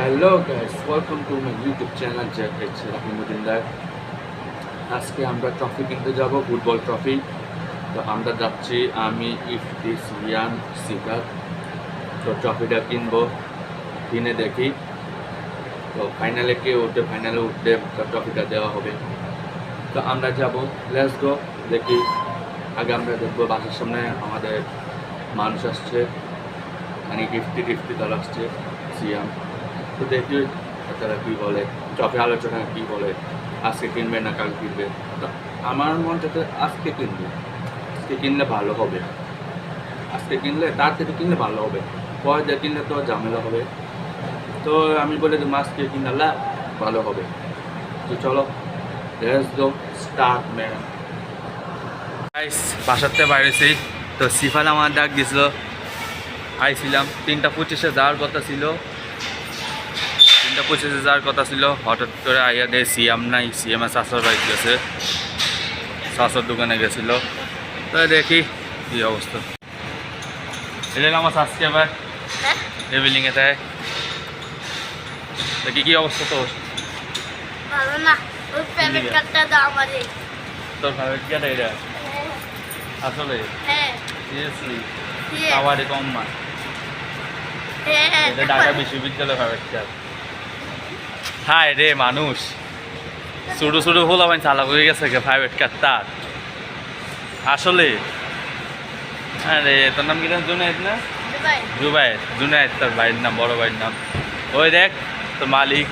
Hello guys, welcome to my YouTube channel Jack H. Rahimuddin. আজকে আমরা trophy কিনতে যাব, ফুটবল ট্রফি। তো আমরা যাচ্ছি আমি, ইফতি, সিয়ান, সিকার। তো ট্রফিটা কিনবো, কিনে দেখি তো ফাইনালে কে উঠে, ফাইনালে উঠলে ট্রফিটা দেওয়া হবে। তো আমরা যাব, লেটস গো। দেখি আগে আমরা দেখবো বাসার সামনে আমাদের মানুষ আসছে, মানে ইফতি তারা আসছে, সিয়াম। তো দেখি তারা কী বলে, ট্রফি আলোচনা কী বলে, আজকে কিনবে না কাল কিনবে। তো আমার মন চাইতে আজকে কিনবে, আজকে কিনলে ভালো হবে। আজকে কিনলে তাড়াতাড়ি কিনলে ভালো হবে, পরে দিয়ে কিনলে তো ঝামেলা হবে। তো আমি বলে দেবো আজকে কিনলে ভালো হবে। তো চলো let's go, start man. Guys বাসার থেকে বাইরেছি, তো সিফান আমার ডাক দিয়েছিল, আইছিলাম 3:25 যাওয়ার কথা ছিল, 3:25 যাওয়ার কথা ছিল। হঠাৎ করে আইয়া দেয় সিএম নাই, সিএম চাষার বাইক গেছে, চাষার দোকানে গেছিলো। তো দেখি কী অবস্থা। এটা আমার সাবস্ক্রাইবার এই বিল্ডিংয়ে থাকে। দেখি কী অবস্থা তোর? ভালো না, ওই প্রাইভেট কারটা দাও আমারে। তোর প্রাইভেট কার এটা? আসলে হ্যাঁ সিরিয়াসলি হ্যাঁ আমারে কম মা, হ্যাঁ এটা ঢাকা বিশ্ববিদ্যালয় প্রাইভেট কার। হায় রে মানুষ, ছোটো ছোটো হল আমার চালাক হয়ে গেছে প্রাইভেট কার তার। আসলে আরে তোর নাম কি? জুনায়েদ না? ভাই জুবায়ের, জুনায়েদ তার ভাইয়ের নাম, বড় ভাইয়ের নাম। ওই দেখ তোর মালিক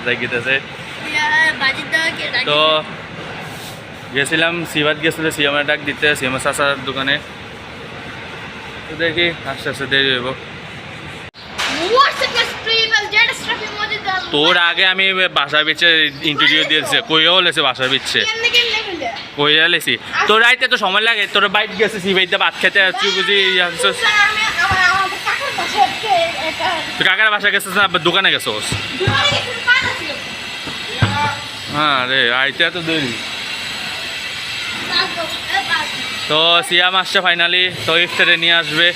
দেখিতেছে। বাজি দাও কে রাখি? তো গেছিলাম, সিবাদ গেছিল সিএমের ডাক দিতে, সিএম চাচার দোকানে। তো দেখি আস্তে আস্তে দেরি হইব। তোর আগে আমি বাসার বিচ্ছে ইন্টারভিউ দিয়েছে, কইয়াও লেছে বাসার বিচ্ছে, কইয়া লেছি। তোর রাইতে তো সময় লাগে, তোর বাইক গেছে সিবাইতে ভাত খেতে, তুই বুঝি তুই কাকার বাসা গেছিস না দোকানে গেছোস? হ্যাঁ রে, আইতে এত দেরি। তো সিয়াম আসছে ফাইনালি, তো ইফতারে নিয়ে আসবে।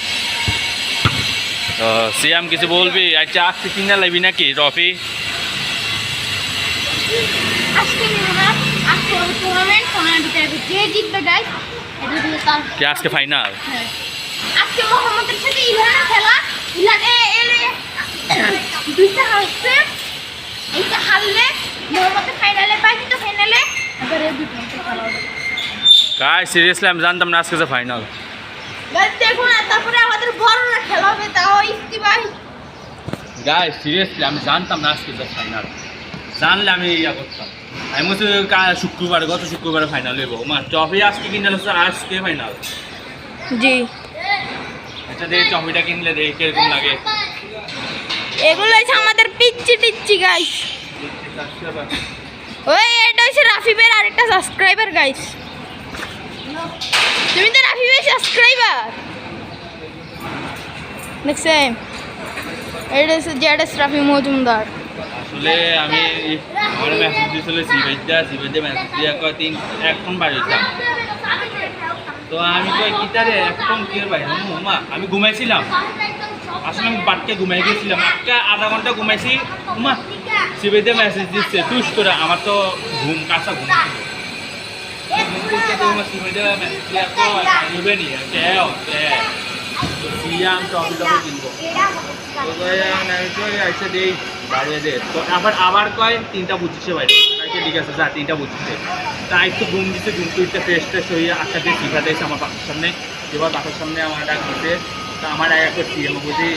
তো সিয়াম কিছু বলবি? আচ্ছা আজকে কিনে লাগবি নাকি ট্রফি? কি আজকে ফাইনাল? আজকে মোহাম্মদের সাথে ইলহানের খেলা। ইলহানে এলে দুইটা হারছে, এইটা হারলে মোহাম্মদের ফাইনালে, বাকি তো ফাইনালে আবার এই দুটো খেলা হবে। কাই সিরিয়াসলি আমি জানতাম না আজকে যে ফাইনাল। গাইস দেখুন, তারপরে আমাদের বড়রা খেলা হবে, তাও ইফতি ভাই। গাইস সিরিয়াসলি আমি জানতাম না আজকে যে ফাইনাল, জানলে আমি ইয়া করতাম। আমি বলছি শুক্রবার, গত শুক্রবারে ফাইনাল হইব। মা ট্রফি আজকে কিনলে আজকে ফাইনাল। জি আচ্ছা দেখি ট্রফিটা কিনলে দেখি কিরকম লাগে। এগুলো হচ্ছে আমাদের পিচ্চি টিচ্চি গাইস। ওই এটা হচ্ছে রাফিবের আরেকটা সাবস্ক্রাইবার গাইস। তুমি তো রাফিবের সাবস্ক্রাইবার দেখছেন? এটা হচ্ছে জেডএস রাফি মজুমদার। আসলে আমি আমার মেসেজ দিয়েছিল সিবাইতে মেসেজ দিয়ে কয় এখন বাড়িতাম। তো আমি কই গিটারে এখন কি ভাই মা, আমি ঘুমাইছিলাম। আসলে আমি বাড়িতে ঘুমাই গেছিলাম, আধা ঘন্টা ঘুমাইছি। মা সিবাইতে মেসেজ দিচ্ছে টুস করে, আমার তো ঘুম কাঁচা ঘুম আবার কয় 3:25 বাইরে। ঠিক আছে যা 3:25। তা একটু ঘুম দিচ্ছে, ঘুম টুইটা ফ্রেশ ট্রেশ হয়ে আটটা দিয়ে শিখা দিয়েছে আমার বাসার সামনে। এবার বাসার সামনে আমার ডাক দিতে, তা আমার এক করছি আমার বুঝি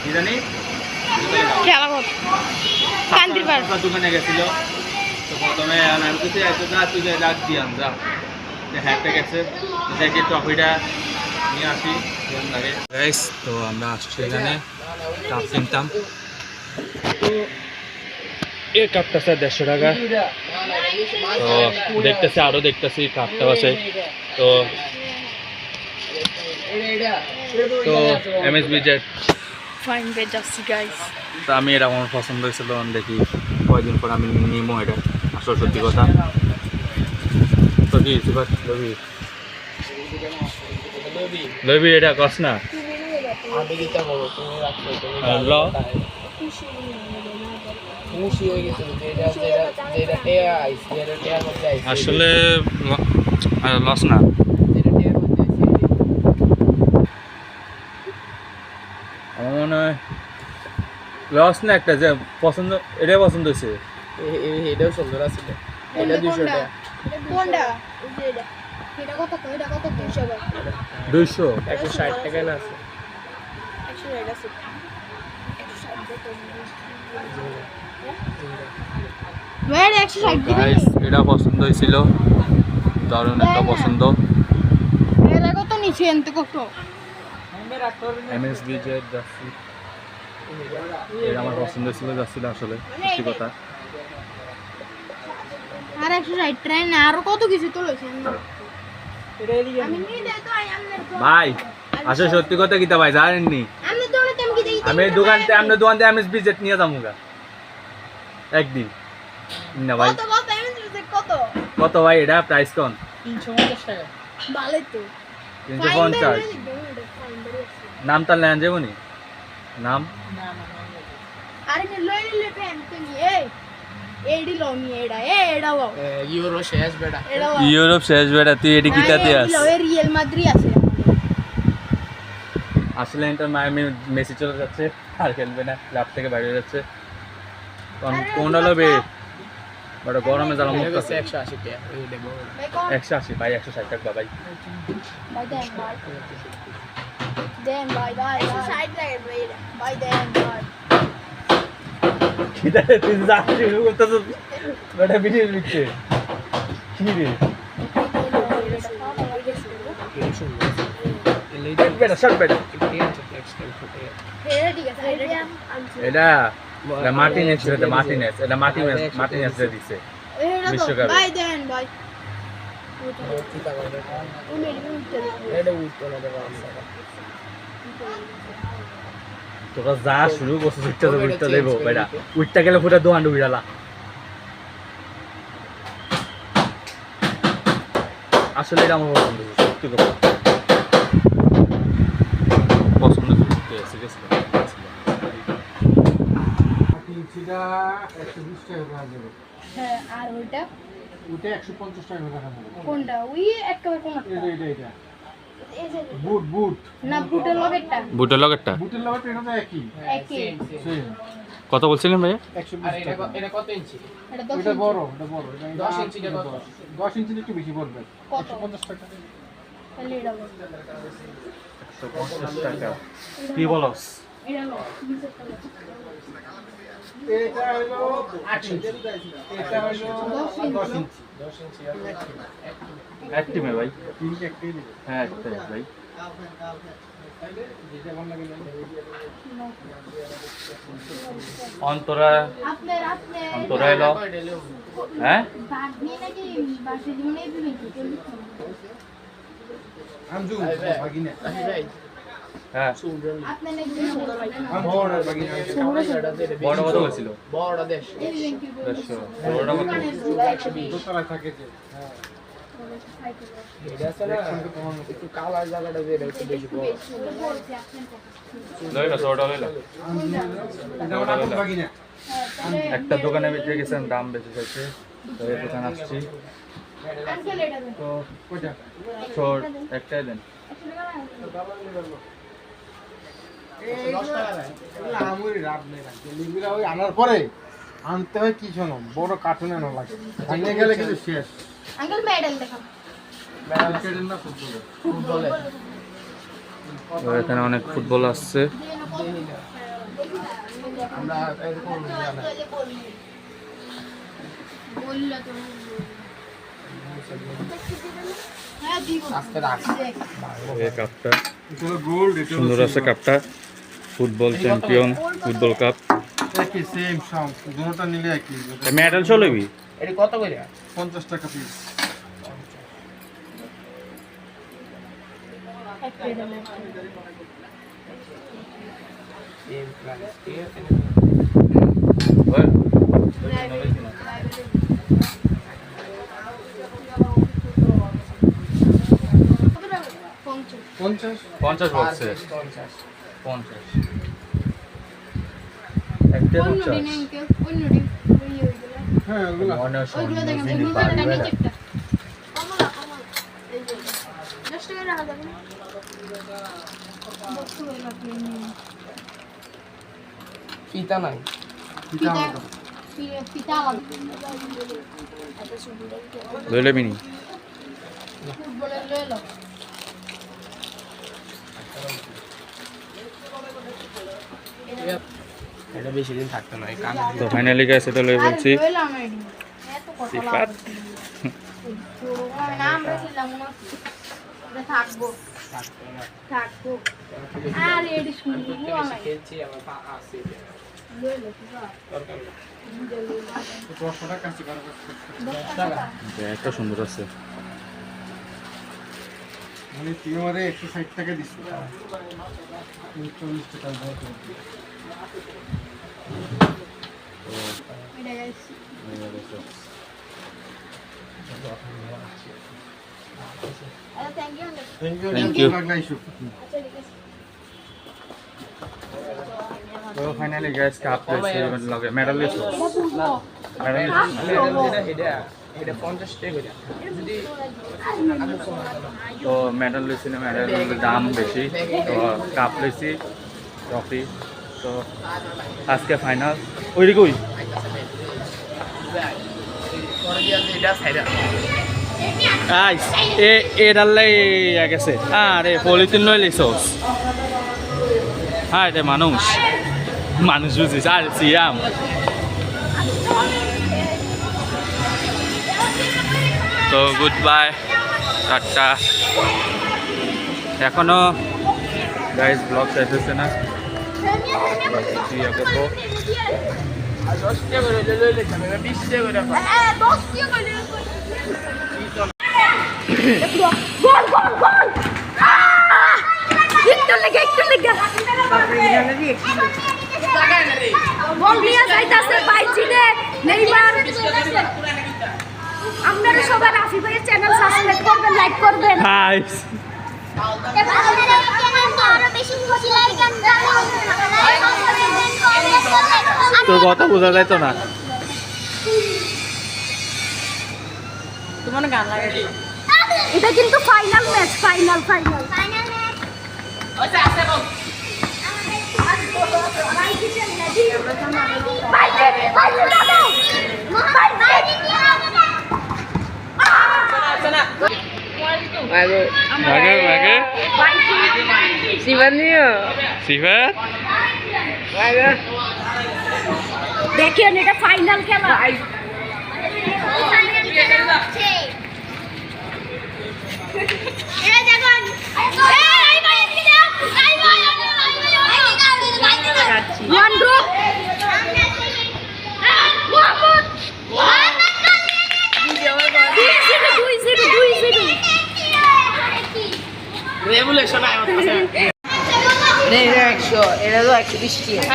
কি জানি দোকানে গেছিল। তো প্রথমে আমি কিছু তুই ডাক দিয়াম যা হ্যাঁটা গেছে, দেখি ট্রফিটা নিয়ে আসি লাগে। তো আমরা আসছি এখানে কাপ কিনতাম। তো এই কাপটা স্যার 150 টাকা। তো দেখতেছি আরও দেখতেছি কাপটাও আছে। তো তো এমএসবি জেড ফাইন বেজ আসছি গাইস। তো আমি এটা আমার পছন্দ হয়েছিল, দেখি কয়েকদিন পর আমি নিবো এটা। আসলে সত্যি কথা। তো কি লবি এটা কস না আমি দিতে বলো তুমি রাখছো তুমি ল খুশি হয়ে গেছে যেটা যেটা যেটা টেয়া আইস যেটা টেয়ার মধ্যে আইস আসলে লস না যেটা টেয়ার মধ্যে আইস আমার মনে হয় লস না একটা যে পছন্দ এটাই পছন্দ হয়েছে এটাও সুন্দর আছে এটা 200 টাকা কোনটা এই যে এটা এটা কত কো এটা কত 200 টাকা 200 160 টাকা না আছে 100 এটা আছে 160 ভাই 160 দিবি গাইস এটা পছন্দ হয়েছিল দারুণ একটা পছন্দ এর কত নিচে এনতে কত এমএসবি যে জার্সি এটা আমার পছন্দ ছিল জার্সিটা আসলে সত্যি কথা আর 160 ট্রেন আর কত কিছু তো লইছেন আমি নিয়ে যাই তো ভাই আসলে সত্যি কথা কিতা ভাই জানেননি আমি তো না তেম কি দেই আমি আপনার দোকানতে এমএসবি জেট নিয়ে যাবো একদিন না ভাই কত কত আমি কত কত ভাই এটা প্রাইস কোন 350 টাকা ভালোই তো 350 নাম তার নেন যাবো নি নাম আরে নে লই নিলে ফ্যান তুমি এইডি লমি এডা এডা বাও ইউরো শেষ বেটা এডা বাও ইউরোপ শেষ বেটা তুই এটি কিতাতে আস রিয়েল মাদ্রি আছে আসলে ইন্টার মায়ামি মেসি চলে যাচ্ছে আর খেলবে না ক্লাব থেকে বাইরে হয়ে যাচ্ছে কোনটা লবে বড় গরমে জ্বালা মুখ এটা 180 টাকা এই দেবো ভাই কোন 180 ভাই 160 টাকা ভাই ভাই দেন ভাই ভাই 160 লাগে ভাই দেন ভাই কিতাতে তুই যাচ্ছিস শুরু করতেছ বেটা ভিডিও লিখছে কি রে এটা সুন্দর বেটা শট বেটা ঠিক আছে এটা মার্টিনেস এটা মার্টিনেস রে দিছে বিশ্বকাপে। ভাই দেন ভাই এটা উঠতো না দেবো তোরা যা শুরু করছিস উঠতে দেবো বেটা উঠতে গেলে পুরো দোকান ডুবি ডালা আসলে এটা আমার পছন্দ হয়েছে, সত্যি কথা পছন্দ হয়েছে ইঞ্চিটা 120 টাকা করে দেবে হ্যাঁ আর ওইটা ওটা 150 টাকা করে রাখা যাবে কোনটা ওই একেবারে কোনটা এটা এই যে বুট বুট না বুটের লগেরটা বুটের লগেরটা বুটের লগতে এটা তো একই একই সেম কত বলছিলেন ভাইয়া 120 আর টাকা এটা কত ইঞ্চি এটা এটা বড় এটা 10 ইঞ্চিটা কত? 10 ইঞ্চি একটু বেশি পড়বে কত? 150 টাকা তাহলে এটা বল 150 টাকা কি বলস এটা লো এটা হলো 8 ইঞ্চি এটা হলো 10 ইঞ্চি 10 ইঞ্চি একটিভ ভাই তিনটে একটাই দিবে হ্যাঁ একটাই ভাই যেটা ভালো লাগে অন্তরা আপনার অন্তরা এলো হ্যাঁ বাদ নিয়ে নাকি বাসে জীবনে দিবেন কি আমজু বাগিনা ভাই হ্যাঁ আপনার নাকি বড় বাগিনা বড় কত বলছিল বড় দেশ দিবেন কি 150 বড়টা কত দোতলা থাকে যে হ্যাঁ এটা আছে না একটু কালার জায়গাটা যে এটা একটু বেশি বড় লইলা ছোটটা লইলা এটা ওটা বাগিনা একটা দোকানে বিক্রি গেছেন দাম বেশি চাইছে তো এই দোকান আসছি আঙ্কেল এটা দেন তো কয়টা ছোট একটাই দেন এই 10 টাকা দেয় আমুরি রাত নেই না লিবিরা ওই আনার পরে আনতে হয় কি শোনো বড় কার্টুন আনা লাগে ভাঙে গেলে কিন্তু শেষ আঙ্কেল মেডেল দেখান ক্রিকেটের না ফুটবলের ফুটবলে তো এখানে অনেক ফুটবল আসছে আমরা এরকম জানা বললো তো হ্যাঁ দিব আজকে রাখ এই কাপটা এটা হলো গোল্ড এটা সুন্দর আছে কাপটা ফুটবল চ্যাম্পিয়ন ফুটবল কাপ একই সেম সব দুটোটা নিলে একই মেডেল চলবি এটা কত করে 50 টাকা পিস সেম প্রাইস ঠিক আছে পঞ্চাশ 50 50 বলছে 50 50 একটা অন্য 50 দিন কেউ অন্য দিন ওই ওইগুলো হ্যাঁ ওগুলো মনে ওইগুলো দেখেন হয় মুখ কাটা নিচে একটা কমলা এই যে 10 টাকা রাখা যাবে না বস্তু হলো আপনি ফিতা নাই পিতা পিতা আলাদা লইলে মিনি ফুটবলের লইলো এটা বেশি দিন থাকতো না এই কান তো ফাইনালি গাইস এটা লই বলছি লইলাম এডি এত কথা সিফাত না আমরা ছিলাম না এটা থাকবো থাকবো আর এডি শুনবো আমি খেলছি আমার পা আছে লইলো কিবা দরকার নেই। 10 টাকা কাছে কারো কাছে 10 টাকা একটা সুন্দর আছে মানে তুই আমারে 160 টাকা দিছিস 40 টাকা দাও এটা গাইস আরে থ্যাংক ইউ Thank you. আচ্ছা ঠিক আছে তো ফাইনালি গাইস কাপ লেছে লগে মেডাল লেছে মেডাল এটা 50 টাকা করে যদি তো মেডাল লেছে না মেডালের দাম বেশি তো কাপ লেছি ট্রফি তো আজকে ফাইনাল ওইদিকে কই এটা সাইডা আইস এডালে গেছে আরে পলিথিন লই লেছস হ্যাঁ এটা মানুষ বুঝিস আর সিয়াম তো গুড বাই টাটা এখনো গাইস ব্লগ শেষ হচ্ছে না করবো 10 টাকা করে লইলে যাবে 20 টাকা করে হ্যাঁ 10 কি কইলে গোল গোল গোল একটু লেগে গোল নিয়ে যাইতাছে বাইচিনে নেইমার আপনারা সবাই রাফি ভাইয়ের চ্যানেল সাবস্ক্রাইব করবেন লাইক করবেন হাইস তোর কথা বোঝা যাইতো না তোমার গান লাগে এটা কিন্তু ফাইনাল ম্যাচ ফাইনাল ভাগে সিফাত দেখেন এটা ফাইনাল খেলা One drop. রেভলিউশন আয় হচ্ছে এটা 100 এটা তো 120 টাকা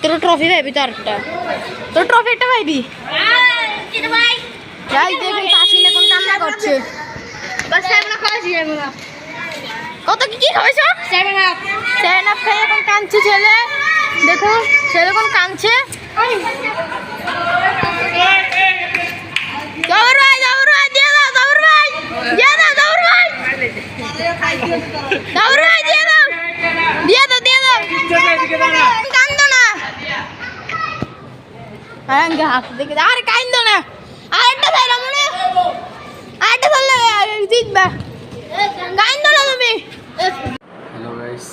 তোর ট্রফি পাইবি তো আরেকটা তোর ট্রফিটা পাইবি যাই দেখুন তাসিন এখন কান্না করছে কত কি খাওয়াইছো 7 আপ খাই এখন কাঁদছে ছেলে দেখুন ছেলে এখন কাঁদছে জাবর ভাই দিয়ে দাও জাবর ভাই দিয়ে দাও জাবর ভাই কান্দো না আঙ্গা হাত দেখে আরে কান্দো না আরেকটা ধরো মনে আরেকটা ধরলে জিতবা কান্দো না তুমি হ্যালো গাইস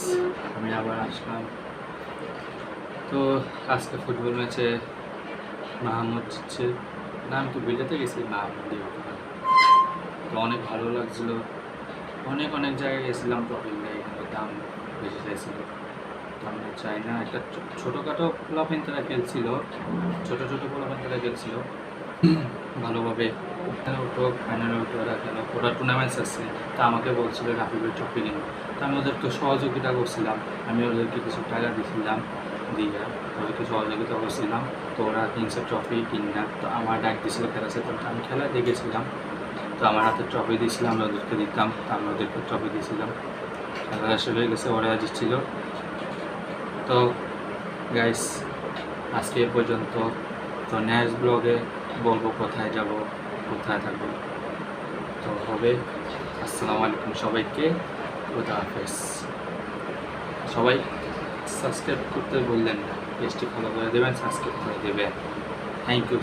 আমি আবার আসলাম তো আজকে ফুটবল ম্যাচে মাহমুদ জিতছে না আমি তো বিলেতে গেছি মাহমুদ তো অনেক ভালো লাগছিল অনেক জায়গায় গেছিলাম টপিং নেই দাম বেশি চাইছিল তো আমরা চাই না একটা ছোটোখাটো পোলাপেন তারা খেলছিল ছোটো পোলাপেন তারা খেলছিল ভালোভাবে ফাইনালে উঠে ওরা খেলো ওরা টুর্নামেন্টস আছে তা আমাকে বলছিল রাফিবের ট্রফি কিনো তো আমি ওদেরকে সহযোগিতা করছিলাম আমি ওদেরকে কিছু টাকা দিয়েছিলাম দিয়ে ওদেরকে সহযোগিতা করছিলাম। তো ওরা কিনছে ট্রফি কিনা, তো আমার ডাক দিয়েছিল খেলা সে, তো আমি খেলা দেখেছিলাম। তো আমার হাতে ট্রফি দিয়েছিলাম, আমি ওদেরকে দিতাম, তো আমি ওদেরকে ট্রফি দিয়েছিলাম। খেলা শেষ হয়ে গেছে, ওরা জিতছিল। তো গাইস আজকে এ পর্যন্ত। তো নেক্সট ব্লগে বলবো কোথায় যাব, কোথায় থাকবো। তো হবে। আসসালামু আলাইকুম সবাইকে, খোদা হাফেজ। সবাই সাবস্ক্রাইব করতে বললেন না, পেজটি ফলো করে দেবেন, সাবস্ক্রাইব করে দেবেন। Thank you.